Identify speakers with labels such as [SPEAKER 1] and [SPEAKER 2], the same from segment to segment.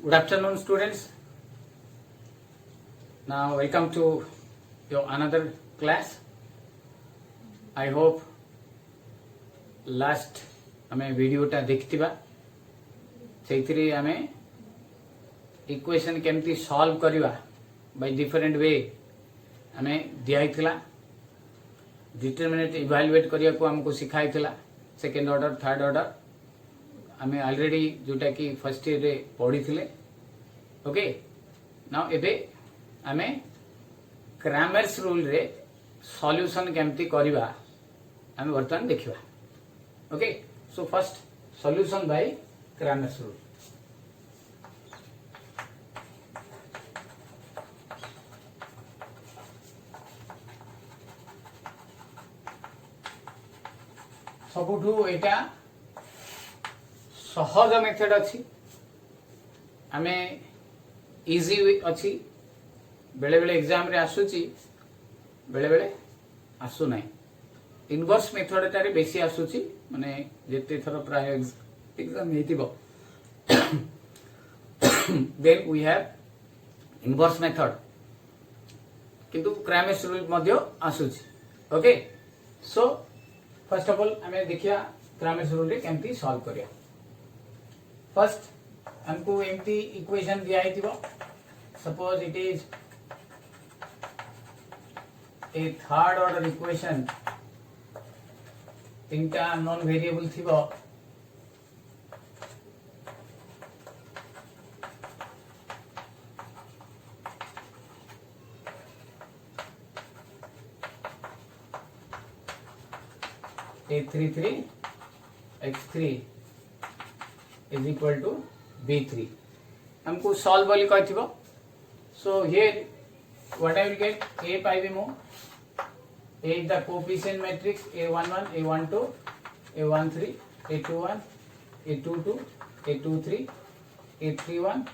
[SPEAKER 1] Good afternoon, students. Now, welcome to your another class. I hope last हमें वीडियोटा देखिथिबा सेथिरे हमें equation केमती solve करिवा by different way हमें दियाइथिला determinant evaluate करिया को हमको सिखाइथिला सेकंड ऑर्डर थर्ड ऑर्डर हमें ऑलरेडी जोटा कि फर्स्ट ईयर रे पढ़ी थिले ओके नाउ एबे हमें क्रैमर्स रूल रे सॉल्यूशन केमती करिवा हमें वर्तमान देखिबा okay so first solution by Cramer's rule सबुठू एटा सहज मेथड अच्छी आमे इजी अच्छी बेले बेले एग्जाम रे आसुची बेले बेले आसु नाही इनवर्स मेथड टारे बेसी आसुची माने जेते थरो प्राय एग्जाम हेतिबो then we have inverse method किंतु क्रैमर्स रूल मध्य आसुची okay so first of all हमें देखिया क्रैमर्स रूल रे केमती सॉल्व करिया फर्स्ट हमको एमती इक्वेशन दिया है थिबो suppose it is a third order equation तीनटा नॉन वेरिएबल थिबो A33 x3 is equal to B3 हमको सॉल्व वाली कह थिबो so here what I will get A पाइबे मो A is the coefficient matrix A11 A12 A13 A21 A22 A23 A31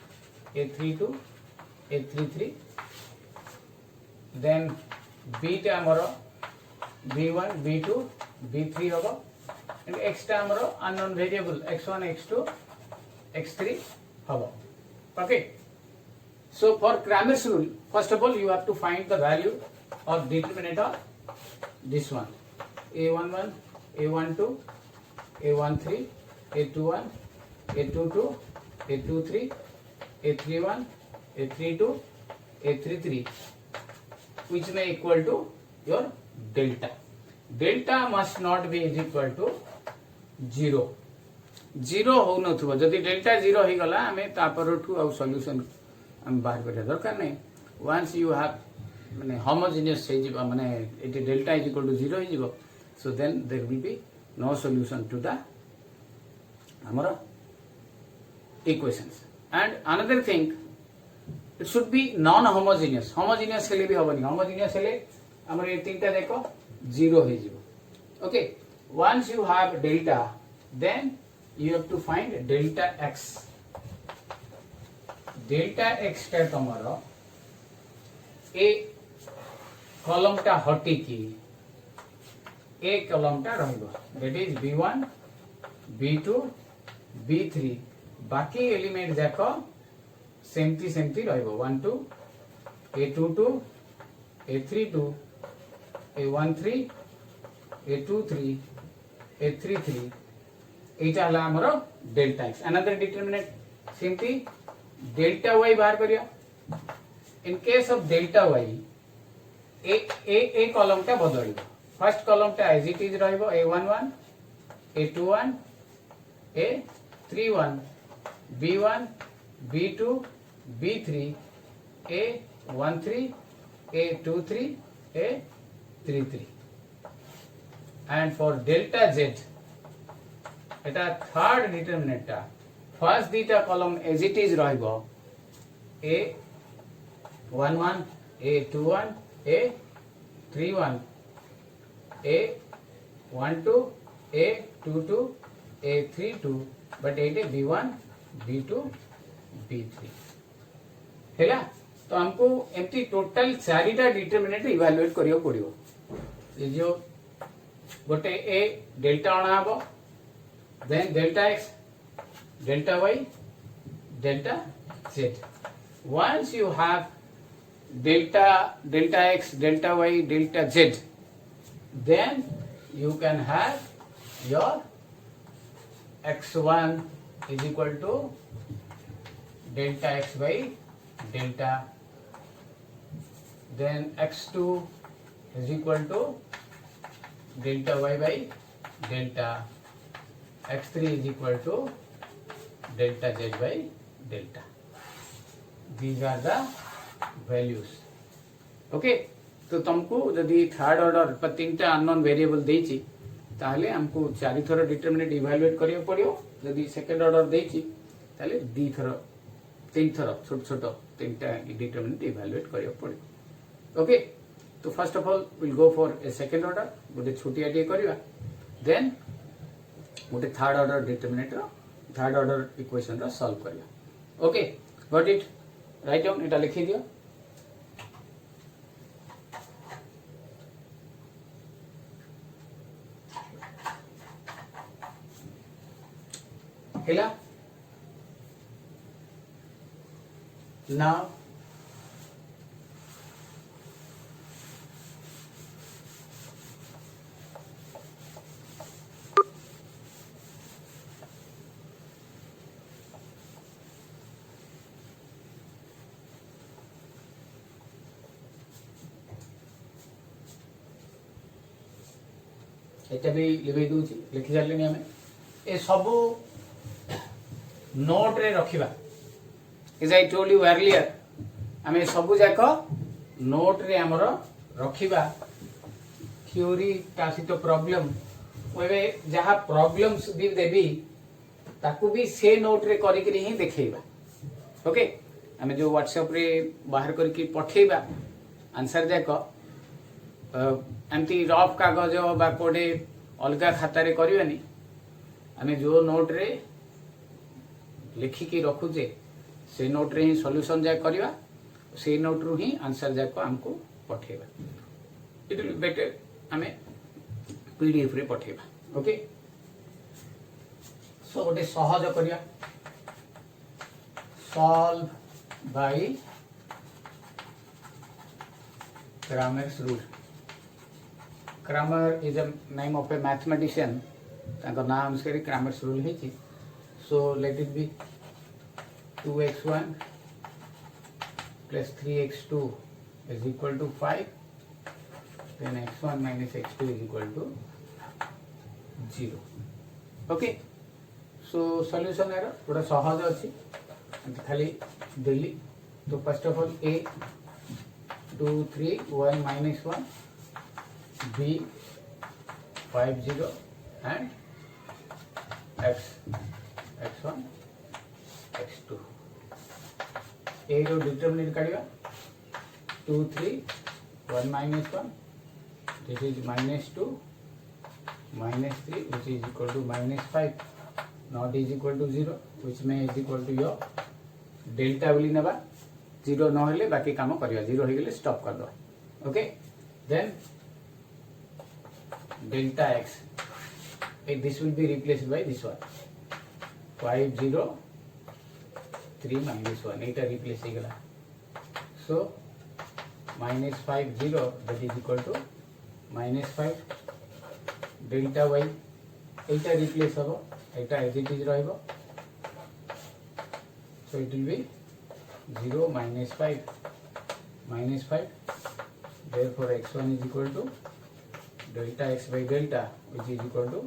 [SPEAKER 1] A32 A33 then B टा हमरो B1 B2 B3 होगा and x टा हमरो unknown variable x1 x2 x3 होगा okay so for Cramer's rule first of all you have to find the value of determinant of this one A11 A12 A13 A21 A22 A23 A31 A32 A33 which may equal to your delta must not be is equal to 0 zero हो नथुबो जदि delta zero हो गला हमें तापरठू आ solution हम बाहर करे दरकार नहीं वंस यू हैव माने होमोजेनियस से जीवा माने it delta is equal to 0 हो जीवो so then there will be no solution to the हमर equations and another thing it should be non homogeneous के लिए भी होबनी होमोजेनियस ले हमर ये तीनटा देखो 0 हो जीवो okay once you have delta then you have to find delta x टा तमरो ए कॉलम टा हटी की ए कॉलम टा रहइबो that is b1 b2 b3 बाकी एलिमेंट देखो सेमती रहइबो 1 2 a22 a32 a13 a23 a33 एटा हला हमरो delta x another determinant simply delta y बाहर करिया in case of delta y ए कॉलम टा बदलिबो फर्स्ट कॉलम टा एज इट इज रहइबो a11 a21 a31 b1 b2 b3 a13 a23 a33 and for delta z एटा third determinant टा first दीटा कॉलम एज इट इज रहइबो a11 a21 a31 a12 a22 a32 but एटे b1 b2 b3 हैला तो हमको एमती टोटल चारिटा डिटरमिनेंट इवैल्यूएट करियो पड़ियो ये जो गोटे ए डेल्टा अणा हबो then delta x delta y delta z. Once you have delta x, delta y, delta z, then you can have your x1 is equal to delta x by delta, then x2 is equal to delta y by delta, x3 is equal to delta z by delta. These are the values. Okay, तो तुमको जदि third order पर तीन टा unknown variable देची ताहले हमको चारि थर डिटरमिनेंट इवैल्यूएट करियो पड़ियो. जदि सेकंड ऑर्डर देची ताहले दी थर तीन थर छोट छोट तीन टा डिटरमिनेंट इवैल्यूएट करियो पड़ियो. ओके, तो first of all will go for a second order गोटे छोटी आइडिया करिवा, देन गोटे थर्ड ऑर्डर डिटरमिनेंट रो थर्ड ऑर्डर इक्वेशन रो सॉल्व करिया. Okay, got it. Write down एटा लिखि दियो. हेला नाउ एटा भी लिखि दूची लिखि जालेनी हमें ए सबु नोट रे रखिबा. As I told you earlier आमे सबु जाक नोट रे हमर रखिबा. थ्योरी ता सहित प्रॉब्लम ओबे जहा प्रॉब्लम्स भी देबी ताकू भी से नोट रे करि करि ही देखैबा. ओके, आमे जो व्हाट्सएप रे बाहर करके पठेबा आंसर जाक एमती रफ कागज बा कोडे अलगा खाता रे करबानी. आमे जो नोट रे लिखिकी रखुचे से नोट रे ही सॉल्यूशन जाक करवा, से नोट रु ही आंसर जाक हमको पठेबा. इट विल बेटर आमे पीडीएफ रे पठेबा. ओके, सो गोटे सहज करिया. Solve by Cramer's rule. Cramer is a name of a mathematician. तांका नाम से Cramer's rule है. So let it be 2x1 plus 3x2 is equal to 5. Then x1 minus x2 is equal to 0. Okay. So solution है थोड़ा सहज अच्छी खाली दिल्ली. तो first of all a 2 3 y minus 1 b 5 0 and x x1 x2. a रो determinant काढिबा 2 3 1 minus 1, this is minus 2 minus 3 which is equal to minus 5, not is equal to 0 which may is equal to your delta बोली नबा. 0 न हेले बाकी काम करिया. 0 हो गेले स्टॉप कर दो. Okay, then delta x, this will be replaced by this one 5 0 3 minus 1. Etah replace हो गला. सो minus 5 0 that is equal to minus 5 delta y. एटा रिप्लेस हो एटा एज इट इज रहइबो. So it will be 0 minus 5 therefore x1 is equal to delta x by delta which is equal to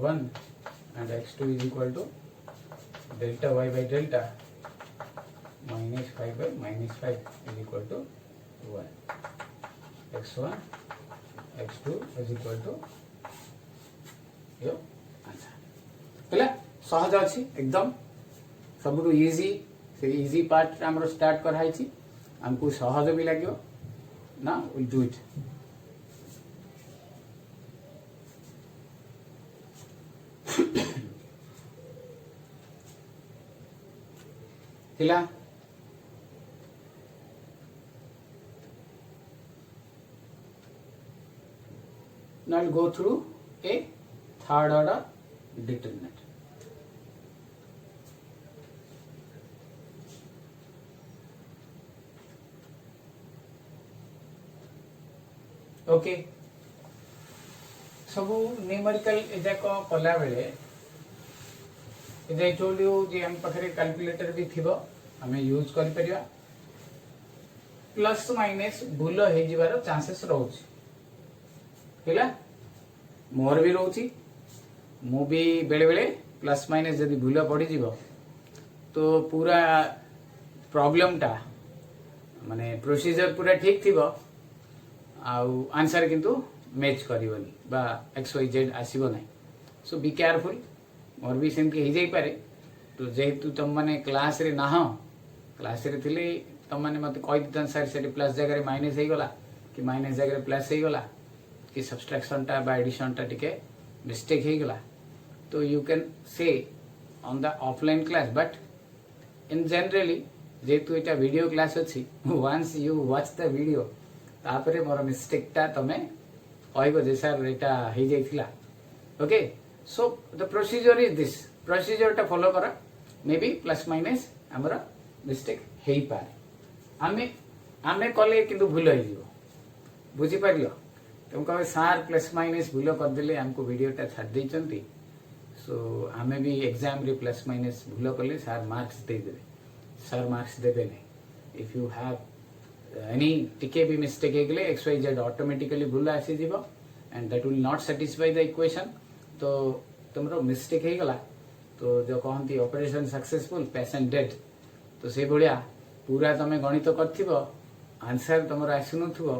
[SPEAKER 1] 1 and x2 is equal to delta y by delta minus 5 by minus 5 is equal to 1. x1 x2 is equal to your answer. ହେଲା सहज अछि एकदम सबुठु easy. से easy part हमरो start कराई छी. हमको सहज भी लागियो ना. Will do it. थिला now I'll go through a third order determinant. Okay सब न्यूमेरिकल इजाक कला बेले इज टोल्ड यू जे हम पाखरे कैलकुलेटर भी थिबो हमें यूज करि परिया प्लस माइनस भूल हो जिवार चांसेस रहउछि हेला मोर भी रहउछि मु भी बेले बेले प्लस माइनस जदी भूल पड़ी जीवो तो पूरा प्रॉब्लम टा माने प्रोसीजर पूरा ठीक थिबो आउ आंसर किंतु मैच करिवनी बा एक्स वाई जेड आसीबो नै सो बी केयरफुल मोर भी सेमती हो जाई पारे तो जेहेतु तुम माने क्लास रे ना क्लास रे थिले तुम माने मते कहि दितन सर से प्लस जगह रे माइनस हे गला कि माइनस जगह रे प्लस हे गला कि सब्सट्रैक्शन टा बा एडिशन टा टिके मिस्टेक हे गला तो you can say on the offline class but in generally जेहेतु एटा वीडियो क्लास अछि once you watch the video तापरे मोर मिस्टेक टा तमे कहबो जे सर एटा हे जाइथिला okay so the procedure is this procedure टा फॉलो करा मे बी प्लस माइनस हमरा मिस्टेक हेई पारे आमे आमे कले किंतु भूल हो जिवो बुझी पारियो तुम कहे सर प्लस माइनस भूल कर देले हमको वीडियो टा छाड़ देचंती सो आमे भी एग्जाम रे प्लस माइनस भूल कले सर मार्क्स दे देबे सर मार्क्स देबे नहीं इफ यू हैव एनी टिके भी मिस्टेक हे गले एक्स वाई जेड ऑटोमेटिकली भूल आसी जीवो and that will not satisfy the equation तो तुमरो मिस्टेक हे गला तो जो कहती ऑपरेशन सक्सेसफुल पेशेंट डेड तो से भलिया पूरा तमे गणित करथिबो आंसर तुमरो आसुनथुबो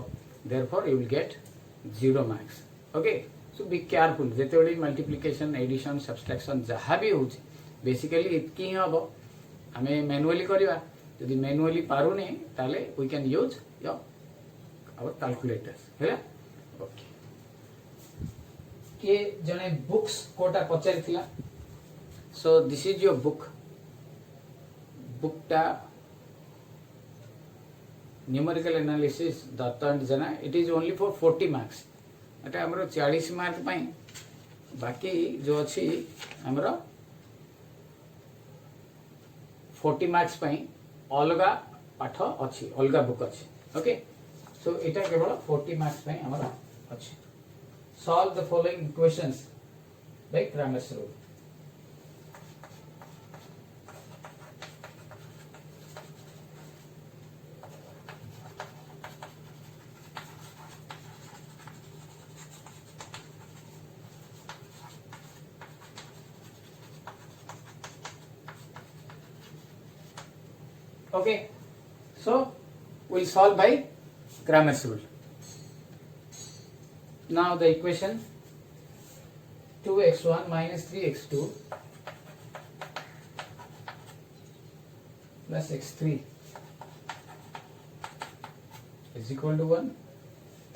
[SPEAKER 1] therefore you will get 0 marks okay so be careful जेते बडी मल्टीप्लिकेशन एडिशन सब्सट्रैक्शन जहां भी होची बेसिकली इतकी ही हबो हमें मैनुअली करवा यदि मैनुअली पारुने ताले we can use your our calculators हैला ओके के जने बुक्स कोटा पचारिथिला so this is your book बुकटा न्यूमेरिकल एनालिसिस दत्त एंड जना it is only for 40 marks एटा हमरो 40 मार्क पई बाकी जो अछि हमरो 40 मार्क्स पई अलगा पाठ अछि अलगा बुक अछि ओके सो एटा केवल 40 मार्क्स पई हमरो अछि solve the following equations by Cramer's rule okay so we'll solve by Cramer's rule now the equation 2x1 minus 3x2 plus x3 is equal to 1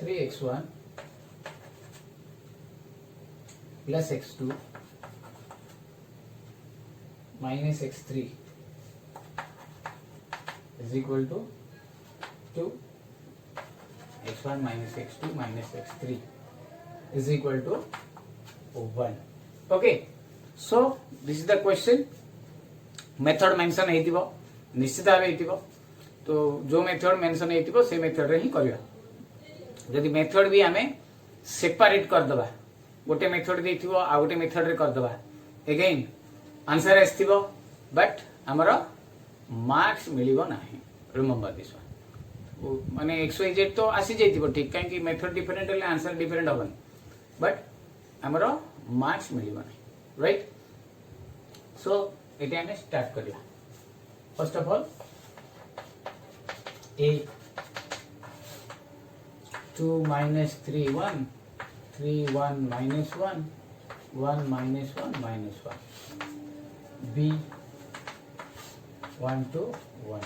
[SPEAKER 1] 3x1 plus x2 minus x3 is equal to 2 x1 minus x2 minus x3 is equal to 1 okay so this is the question method mention हेतिबो निश्चित भाव हेतिबो तो जो method mention हेतिबो से method रे ही करबा यदि method भी हमें सेपरेट कर दबा गोटे मेथड देथिबो आ गोटे मेथड रे कर दबा अगेन आंसर आस्थिबो बट हमरो मार्क्स मिलिबो नाही रिमेंबर दिस वन माने एक्स वाई जेड तो आसी जाइतिबो ठीक काहे कि मेथड डिफरेंट ले आंसर डिफरेंट होबन बट हमरो मार्क्स मिलिबो नाही राइट सो एटा हमें स्टार्ट करिया first of all a 2 minus 3 1 3 1 minus 1 1 minus 1 minus 1 b 1 2 1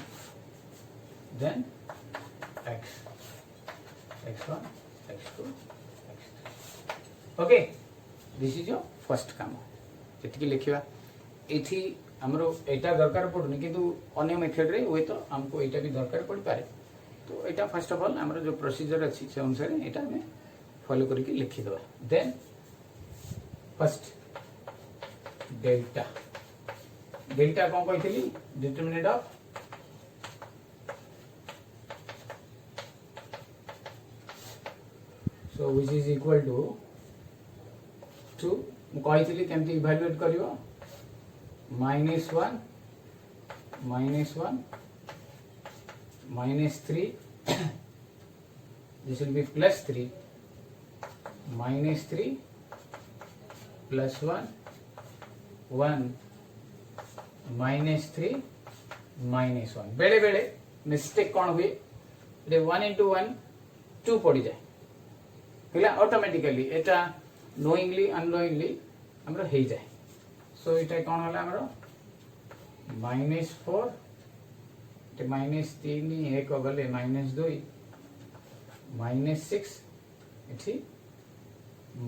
[SPEAKER 1] then x x1 x2 x3 okay this is your first काम एतिकी लिखिबा एथि हमरो एटा दरकार पड़ुनी किंतु अन्य मेथड रे होय तो हमको एटा भी दरकार पड़ पारे तो एटा फर्स्ट ऑफ ऑल हमरो जो प्रोसीजर अछि से अनुसार एटा हमें फॉलो करके लिखि दबा देन फर्स्ट डेल्टा डेल्टा कोन कहितली determinant of so which is equal to 2 ମୁଁ କହିଥିଲି କେମିତି ଇଭାଲୁଏଟ୍ କରିବ -1 -3 this will be +3 -3 +1 1 -3 -1 बेले बेले मिस्टेक कौन हुए 1 into 1 2 पड़ जाए है ऑटोमेटिकली एटा नोइंगली अननोइंगली हमरो हो जाए सो एटा कौन होला हमरो -4 ते -3 1 गले -2 -6 एठी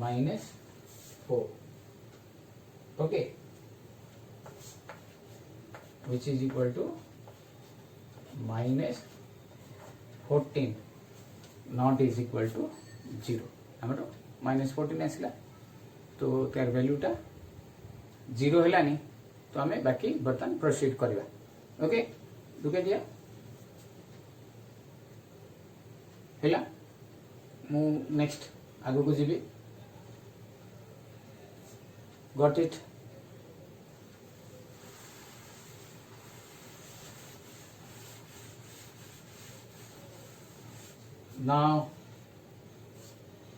[SPEAKER 1] -4 okay which is equal to -14 not is equal to 0 हमरो -14 आसला तो तार वैल्यूटा 0 हेलानी तो हमें बाकी बर्तन प्रोसीड करवा ओके दुके दिया हेला मु नेक्स्ट आगु को जीबी गॉट इट now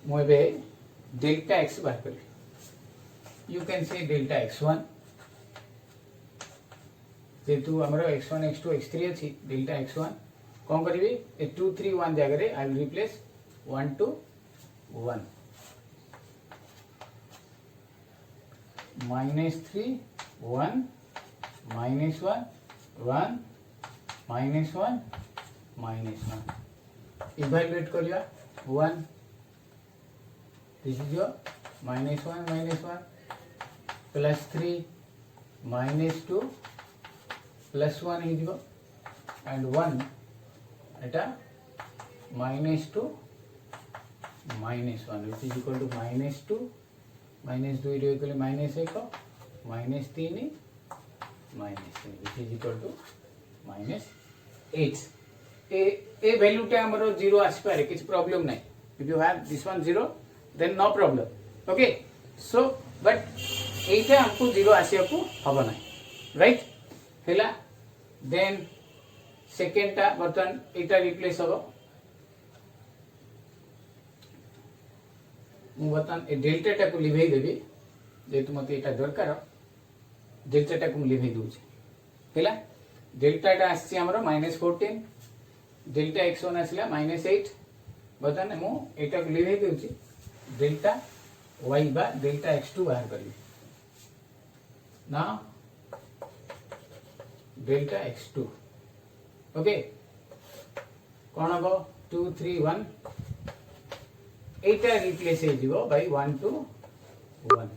[SPEAKER 1] ମୁଁ ଏବେ डेल्टा x बाहर करी यू कैन से डेल्टा x1 जेतु हमरो x1 x2 x3 अछि डेल्टा x1 कोन करबी ए 2 3 1 जगह रे आई विल रिप्लेस 1 2 1 -3 1 -1 1 -1 -1 इवैल्यूएट करिया 1 this is your -1 -1 +3 -2 +1 is your and 1 eta -2 -1 which is equal to -2 -2 is equal to -1 -3 which is equal to -8 ए value टा हमरो 0 आसी पारे किछ प्रॉब्लम नै if you have this one 0 then no problem okay so but एटा हमको 0 आसिया को हबो नै राइट हेला देन सेकंड टा बटन एटा रिप्लेस हबो मु बटन ए डेल्टा टा को लिभै देबी जेतु मते एटा दरकार डेल्टा टा को लिभै दोछि हेला डेल्टा टा आसी हमरो -14 डेल्टा x1 आसला -8 बतन मु एटा को लिभै देउची डेल्टा y बा डेल्टा x2 बाहर करी ना डेल्टा x2 ओके कोन हबो 2 3 1 एटा रिप्लेस हे दिबो बाय 1 2 1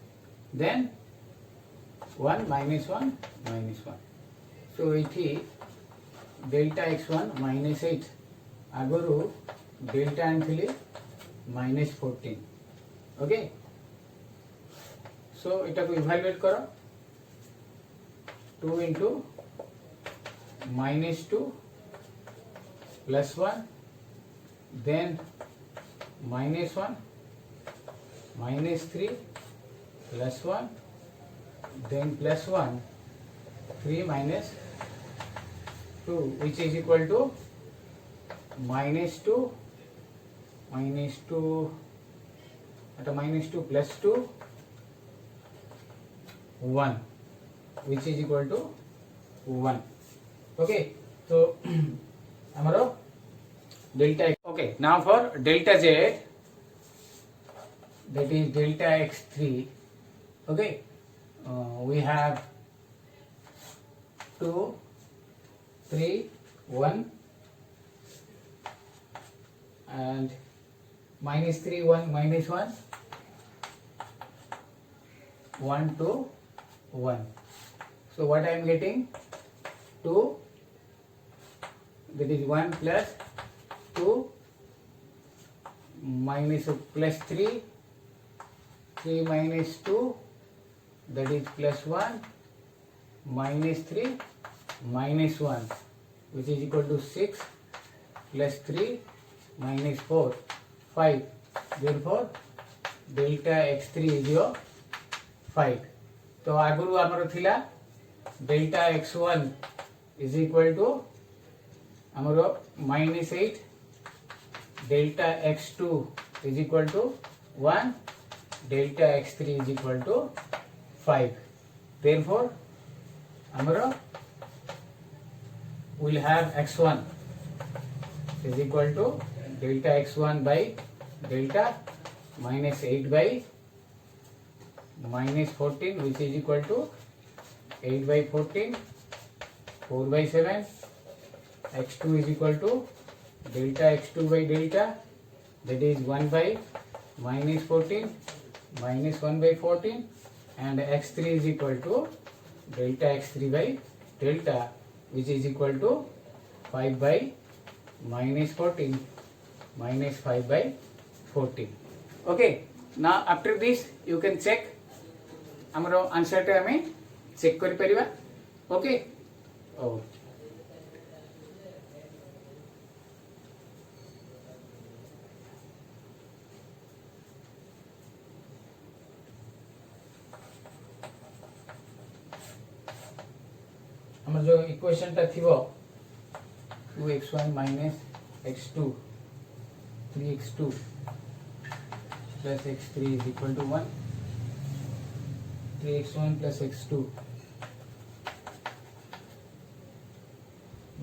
[SPEAKER 1] देन 1 -1 -1 सो इथि डेल्टा x1 -8 आगरो डेल्टा आनथिले -14 ओके सो एटा को इवैल्यूएट करो 2 into -2 +1 then -1 -3 +1 then +1 3 -2 which is equal to -2 at -2 +2 1 which is equal to 1 okay so amaro delta x okay now for delta z that is delta x3 okay we have 2 3 1 and -3 1 -1 1 2 1 so what I am getting 2 that is 1 plus 2 minus plus 3 3 minus 2 that is plus 1 minus 3 minus 1 which is equal to 6 plus 3 minus 4 5 therefore delta x3 is your 5. तो आगुरु आमर थिला delta x1 is equal to आमर -8, delta x2 is equal to 1, delta x3 is equal to 5. Therefore आमर will have x1 is equal to delta x1 by delta -8 by -14, which is equal to 8 by 14, 4 by 7. x2 is equal to delta x2 by delta, that is 1 by -14 minus 1 by 14, and x3 is equal to delta x3 by delta, which is equal to 5 by -14 minus 5 by 14. Okay, now after this you can check amaro answer ta ame check kari pariba. Okay, oh हमर जो equation टा थिबो 2x1 minus x2 3x2 plus x3 is equal to 1, 3x1 plus x2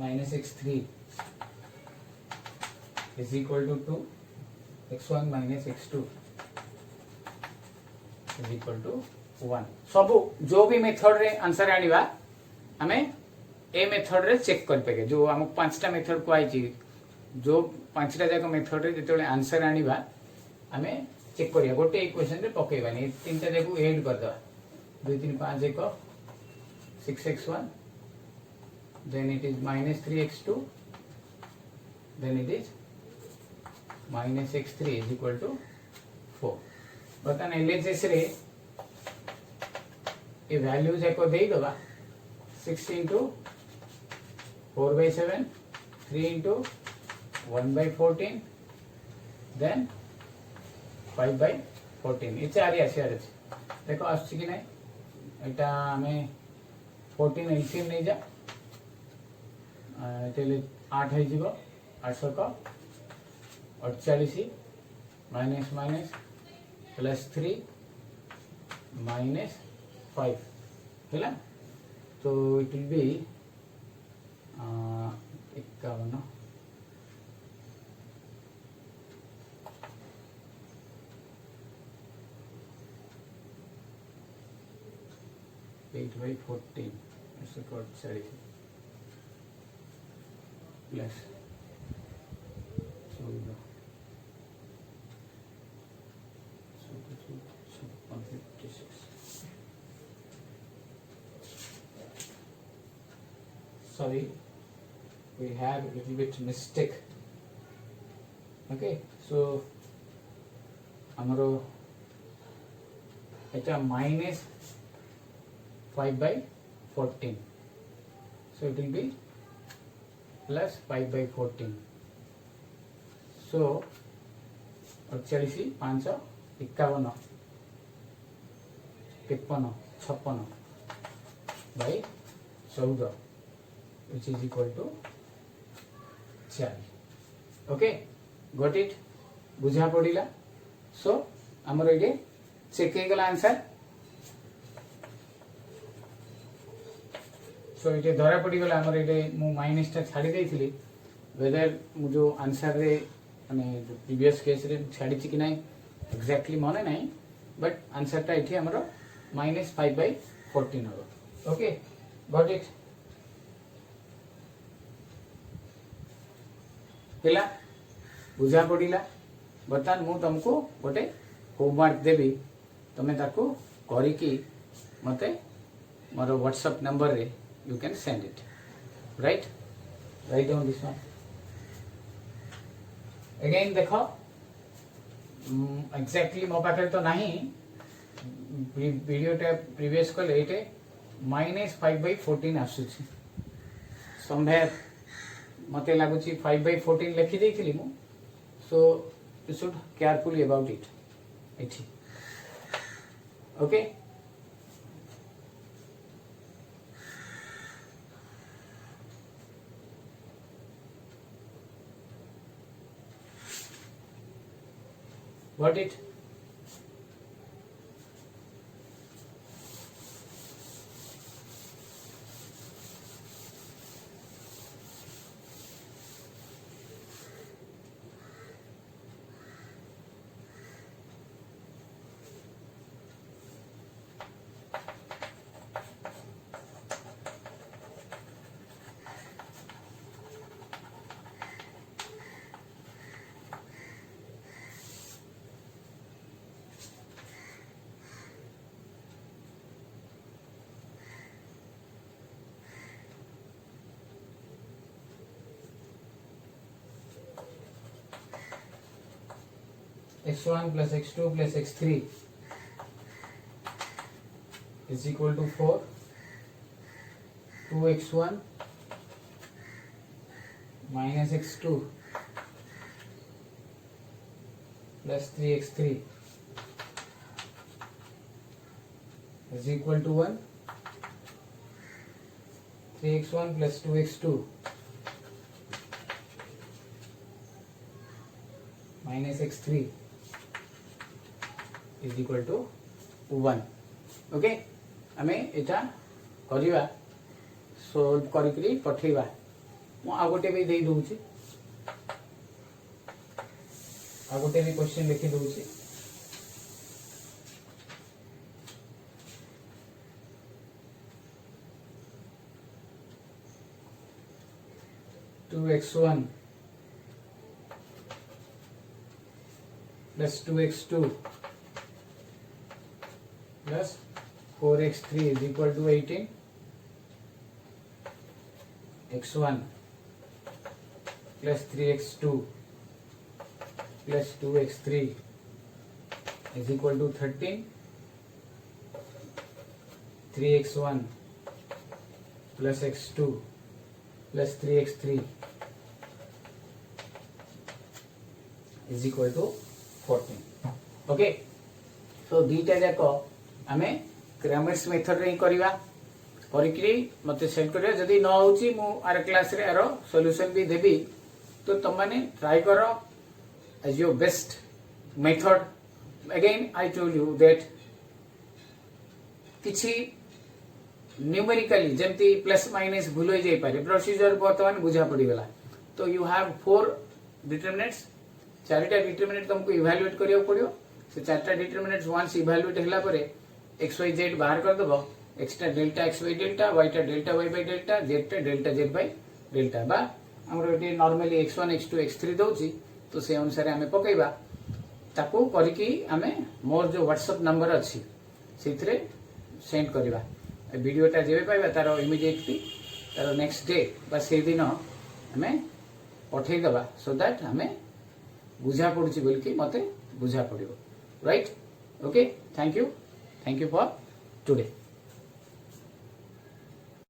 [SPEAKER 1] minus x3 is equal to 2, x1 minus x2 is equal to 1. सब जो भी method रे answer आनिबा हमें a method रे चेक कर पे जो हम पांचटा मेथड को आइची जो पांचटा जाक मेथड रे जेतले आंसर आनिबा हमें चेक करिया गोटे इक्वेशन रे पकेबा नै तीनटा जाक ऐड कर दवा 2 3 5 1 6x1 then it is -3x2 then it is -x3 is equal to 4. बतन LHS रे ये वैल्यूज एको देई दवा 6 into 4 by 7, 3 into 1 by 14, then 5 by 14. ये चार आसी देखो आसुची कि नहीं एटा हमें 14 एलसीएम नहीं जा तेले 8 है जीवो 800 का 48 माइनस माइनस प्लस 3 माइनस 5 है तो इट विल बी 51 8 by 14 ऐसे cut 40 plus 14 sorry we have a little bit mistake. Okay, so amaro eta minus 5 by 14, so it will be plus 5 by 14. So 48 551 53 56 by 14 which is equal to 4. Okay, got it? बुझा पड़िला. So हमर एगे check हे गला answer. सो इटे धरा पड़ी गला हमर एगे मु minus टा छाडी देइथिली वेदर मु जो आंसर रे माने प्रीवियस केस रे छाडी छि कि नाही एग्जैक्टली माने नाही बट आंसर टा इथे हमर -5 by 14 हो. Okay, got it? पिला बुझा पड़िला. बर्तमान मु तुमको गोटे होमवर्क देबी तमे ताको करिकी मते मोर व्हाट्सएप नंबर रे you can send it. Write down this one again. देखो एग्जैक्टली मो पाखे तो नहीं वीडियो टा प्रीवियस कल एटे -5 by 14 आसुची. संभव मते लागुची 5 by 14 लिखि देइथिली मु. सो you should carefully about it. Okay. Got it? x1 plus x2 plus x3 is equal to 4. 2x1 minus x2 plus 3x3 is equal to 1. 3x1 plus 2x2 minus x3 is equal to 1. Okay आमे एटा करिवा solve करिकरी पठेबा मु आ गोटे भी देई दोउची आ गोटे भी question लिखि दोउची to x1 plus 2x2 plus 4x3 is equal to 18. x1 plus 3x2 plus 2x3 is equal to 13. 3x1 plus x2 plus 3x3 is equal to 14. Okay, so दीटा जाक आमे क्रैमर्स मेथड रे करिवा करिकरी मते सेंड करिया जदी न होची मु आर क्लास रे आरो सॉल्यूशन भी देबी तो तुम माने ट्राई करो as your best method. Again I told you that किछि न्यूमेरिकली जेमती प्लस माइनस भूल हो जाई पारे प्रोसीजर बर्तमान बुझा पड़ी गला. तो यू हैव 4 डिटरमिनेंट्स, चारिटा डिटरमिनेंट तुमको इवैल्यूएट करियो पड़ियो. से चारटा डिटरमिनेंट्स वंस इवैल्यूएट हला परे एक्स वाई जेड बाहर कर दबो. एक्सटा डेल्टा एक्स वाई डेल्टा, वाईटा डेल्टा वाई बाय डेल्टा, जेडटा डेल्टा जेड बाय डेल्टा. बा हमर eighty normally x1 x2 x3 दोची तो से अनुसार हमें पकेइबा ताको करिकि हमें मोर जो व्हाट्सएप नंबर अछि सेथरे सेंड करबा. वीडियोटा जेबे पाइबा तारो इमीडिएटली तारो नेक्स्ट डे बा से दिन हमें पठेइ दबा सो दैट हमें बुझा पड़ुची बोल के मते बुझा पड़ियो. Right? Okay, thank you for today.